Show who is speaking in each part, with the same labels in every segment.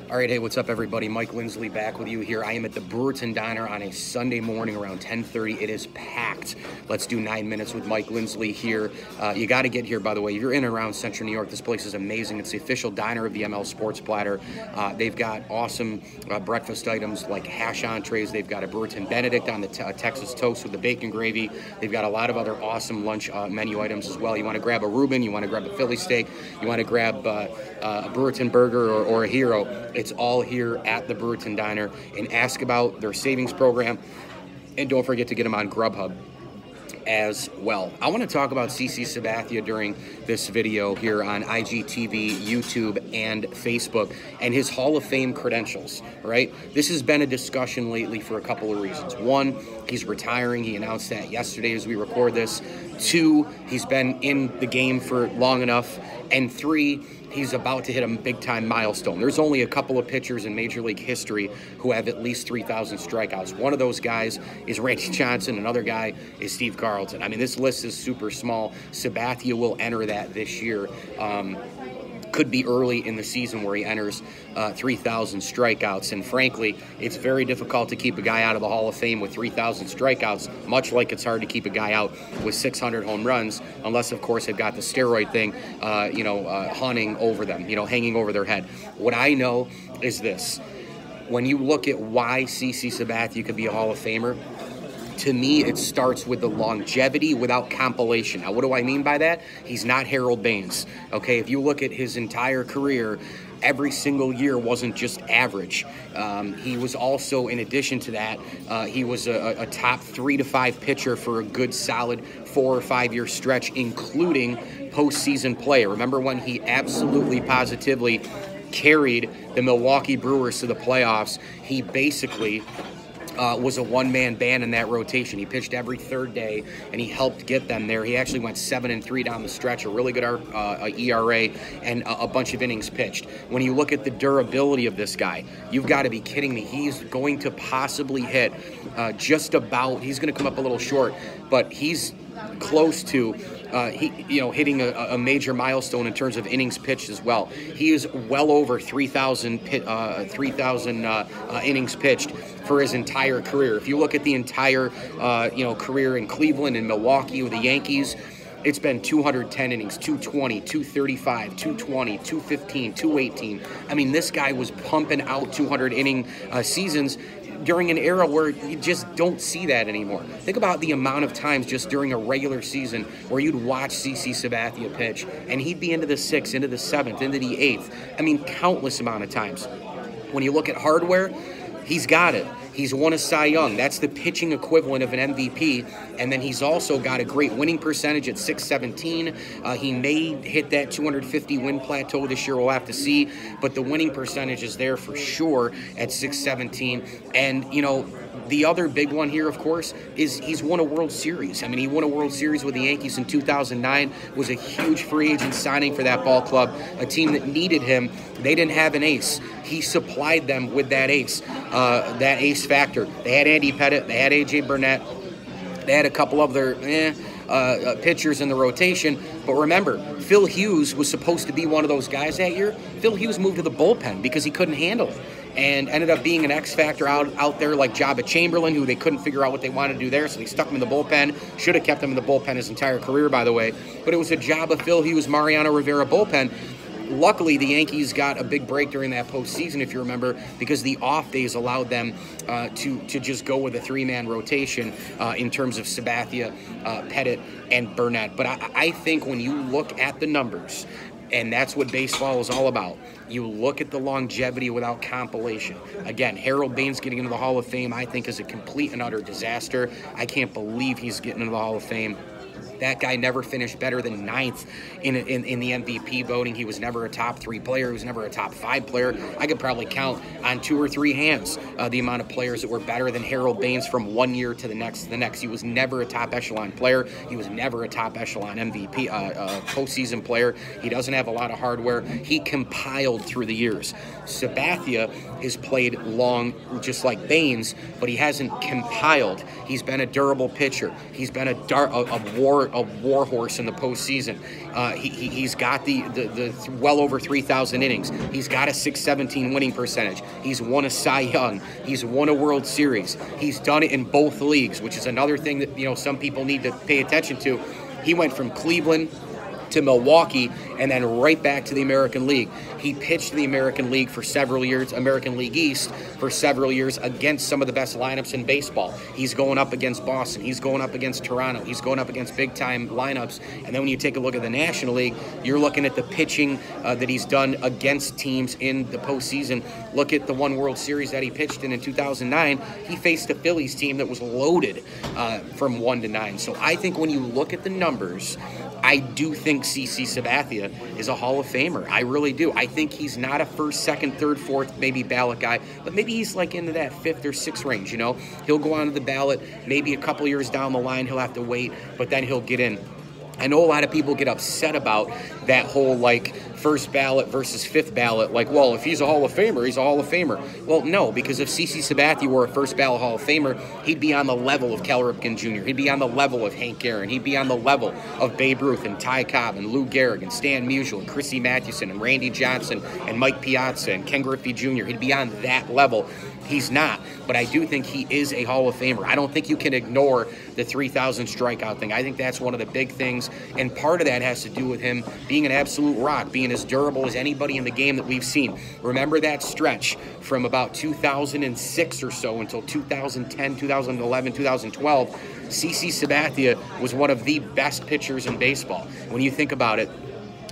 Speaker 1: All right, hey, what's up, everybody? Mike Lindsley back with you here. I am at the Brewerton Diner on a Sunday morning around 10:30. It is packed. Let's do 9 minutes with Mike Lindsley here. You got to get here, by the way. If you're in and around Central New York, this place is amazing. It's the official diner of the ML Sports Platter. They've got awesome breakfast items like hash entrees. They've got a Brewerton Benedict on the Texas toast with the bacon gravy. They've got a lot of other awesome lunch menu items as well. You want to grab a Reuben, you want to grab a Philly steak, you want to grab a Brewerton burger or a Hero. It's all here at the Brewerton Diner, and ask about their savings program, and don't forget to get them on Grubhub as well. I want to talk about CC Sabathia during this video here on IGTV, YouTube, and Facebook, and his Hall of Fame credentials, right? This has been a discussion lately for a couple of reasons. One, he's retiring. He announced that yesterday as we record this. Two, he's been in the game for long enough. And three, he's about to hit a big-time milestone. There's only a couple of pitchers in Major League history who have at least 3,000 strikeouts. One of those guys is Randy Johnson. Another guy is Steve Carlton. I mean, this list is super small. Sabathia will enter that this year. Could be early in the season where he enters 3,000 strikeouts. And frankly, it's very difficult to keep a guy out of the Hall of Fame with 3,000 strikeouts, much like it's hard to keep a guy out with 600 home runs, unless, of course, they've got the steroid thing, hunting over them, hanging over their head. What I know is this. When you look at why CC Sabathia could be a Hall of Famer, to me, it starts with the longevity without compilation. Now, what do I mean by that? He's not Harold Baines, okay? If you look at his entire career, every single year wasn't just average. He was also, in addition to that, he was a top 3 to 5 pitcher for a good, solid 4 or 5 year stretch, including postseason play. Remember when he absolutely, positively carried the Milwaukee Brewers to the playoffs? He basically was a one-man band in that rotation. He pitched every third day, and he helped get them there. He actually went 7-3 down the stretch, a really good ERA, and a bunch of innings pitched. When you look at the durability of this guy, you've got to be kidding me. He's going to possibly hit just about, he's going to come up a little short, but he's close to hitting a major milestone in terms of innings pitched as well. He is well over 3,000 innings pitched for his entire career. If you look at the entire career in Cleveland and Milwaukee with the Yankees, it's been 210 innings, 220, 235, 220, 215, 218. I mean, this guy was pumping out 200-inning seasons during an era where you just don't see that anymore. Think about the amount of times just during a regular season where you'd watch CC Sabathia pitch, and he'd be into the 6th, into the 7th, into the 8th. I mean, countless amount of times. When you look at hardware, he's got it. He's won a Cy Young. That's the pitching equivalent of an MVP. And then he's also got a great winning percentage at 617. He may hit that 250 win plateau this year. We'll have to see. But the winning percentage is there for sure at 617. And, the other big one here, of course, is he's won a World Series. I mean, he won a World Series with the Yankees in 2009, was a huge free agent signing for that ball club, a team that needed him. They didn't have an ace. He supplied them with that ace factor. They had Andy Pettit, they had A.J. Burnett, they had a couple of their pitchers in the rotation. But remember, Phil Hughes was supposed to be one of those guys that year. Phil Hughes moved to the bullpen because he couldn't handle it, and ended up being an X factor out there like Jabba Chamberlain, who they couldn't figure out what they wanted to do there, so they stuck him in the bullpen. Should have kept him in the bullpen his entire career, by the way. But it was a Jabba, Phil Hughes, Mariano Rivera bullpen. Luckily, the Yankees got a big break during that postseason, if you remember, because the off days allowed them to just go with a 3-man rotation in terms of Sabathia, Pettit, and Burnett. But I think when you look at the numbers, and that's what baseball is all about, you look at the longevity without compilation. Again, Harold Baines getting into the Hall of Fame, I think, is a complete and utter disaster. I can't believe he's getting into the Hall of Fame. That guy never finished better than 9th in the MVP voting. He was never a top 3 player. He was never a top 5 player. I could probably count on 2 or 3 hands the amount of players that were better than Harold Baines from one year to the next. He was never a top echelon player. He was never a top echelon MVP, postseason player. He doesn't have a lot of hardware. He compiled through the years. Sabathia has played long, just like Baines, but he hasn't compiled. He's been a durable pitcher. He's been a war horse in the postseason. He's got the well over 3,000 innings. He's got a .617 winning percentage. He's won a Cy Young. He's won a World Series. He's done it in both leagues, which is another thing that some people need to pay attention to. He went from Cleveland to Milwaukee and then right back to the American League. He pitched the American League for several years, American League East for several years against some of the best lineups in baseball. He's going up against Boston. He's going up against Toronto. He's going up against big-time lineups. And then when you take a look at the National League, you're looking at the pitching that he's done against teams in the postseason. Look at the one World Series that he pitched in 2009. He faced a Phillies team that was loaded from 1 to 9. So I think when you look at the numbers, I do think CC Sabathia is a Hall of Famer. I really do. I think he's not a first, second, third, fourth, maybe ballot guy, but maybe he's like into that 5th or 6th range, He'll go onto the ballot. Maybe a couple years down the line, he'll have to wait, but then he'll get in. I know a lot of people get upset about that whole, first ballot versus 5th ballot. Well, if he's a Hall of Famer, he's a Hall of Famer. Well, no, because if CC Sabathia were a first ballot Hall of Famer, he'd be on the level of Cal Ripken Jr. He'd be on the level of Hank Aaron. He'd be on the level of Babe Ruth and Ty Cobb and Lou Gehrig and Stan Musial and Chrissy Mathewson and Randy Johnson and Mike Piazza and Ken Griffey Jr. He'd be on that level. He's not, but I do think he is a Hall of Famer. I don't think you can ignore the 3,000 strikeout thing. I think that's one of the big things, and part of that has to do with him being an absolute rock, being as durable as anybody in the game that we've seen. Remember that stretch from about 2006 or so until 2010, 2011, 2012, CC Sabathia was one of the best pitchers in baseball. When you think about it,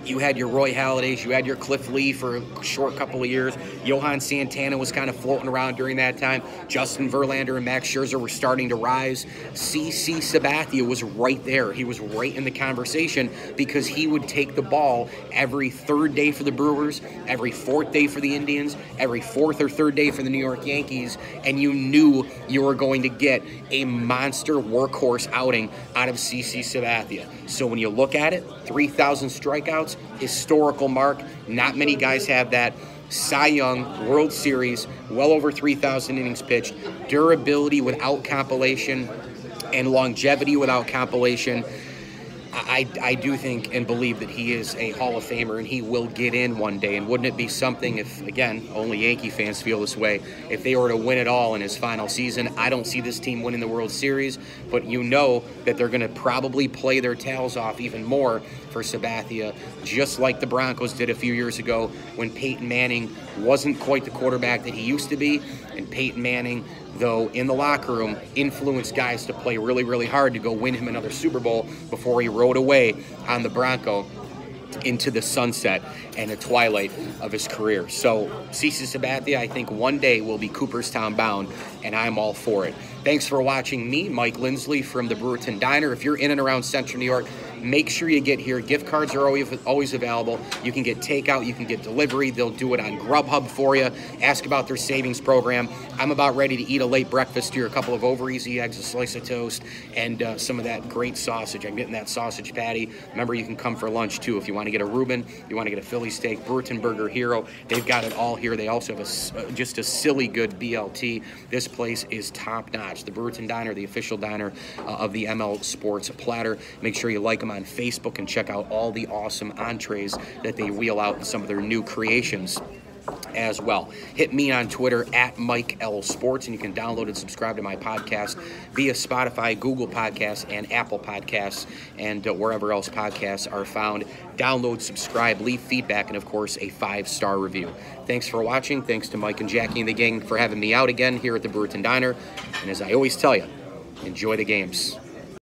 Speaker 1: you had your Roy Halladay's, you had your Cliff Lee for a short couple of years. Johan Santana was kind of floating around during that time. Justin Verlander and Max Scherzer were starting to rise. CC Sabathia was right there. He was right in the conversation because he would take the ball every 3rd day for the Brewers, every 4th day for the Indians, every 4th or 3rd day for the New York Yankees, and you knew you were going to get a monster workhorse outing out of CC Sabathia. So when you look at it, 3,000 strikeouts, historical mark. Not many guys have that. Cy Young, World Series, well over 3,000 innings pitched, durability without compilation, and longevity without compilation. I do think and believe that he is a Hall of Famer and he will get in one day. And wouldn't it be something if, again, only Yankee fans feel this way, if they were to win it all in his final season? I don't see this team winning the World Series, but that they're going to probably play their tails off even more for Sabathia, just like the Broncos did a few years ago when Peyton Manning wasn't quite the quarterback that he used to be, and Peyton Manning, though in the locker room, influenced guys to play really, really hard to go win him another Super Bowl before he rode away on the Bronco into the sunset and the twilight of his career. So CC Sabathia, I think one day will be Cooperstown bound, and I'm all for it. Thanks for watching me, Mike Lindsley from the Brewerton Diner. If you're in and around Central New York, make sure you get here. Gift cards are always available. You can get takeout. You can get delivery. They'll do it on Grubhub for you. Ask about their savings program. I'm about ready to eat a late breakfast here. A couple of over-easy eggs, a slice of toast, and some of that great sausage. I'm getting that sausage patty. Remember, you can come for lunch, too. If you want to get a Reuben, you want to get a Philly steak, Brewerton Burger Hero, they've got it all here. They also have just a silly good BLT. This place is top-notch. The Brewerton Diner, the official diner of the ML Sports Platter. Make sure you like them on Facebook and check out all the awesome entrees that they wheel out in some of their new creations as well. Hit me on Twitter at Mike L Sports, and you can download and subscribe to my podcast via Spotify, Google Podcasts, and Apple Podcasts, and wherever else podcasts are found. Download, subscribe, leave feedback, and of course a 5-star review. Thanks for watching. Thanks to Mike and Jackie and the gang for having me out again here at the Brewerton Diner. And as I always tell you, enjoy the games.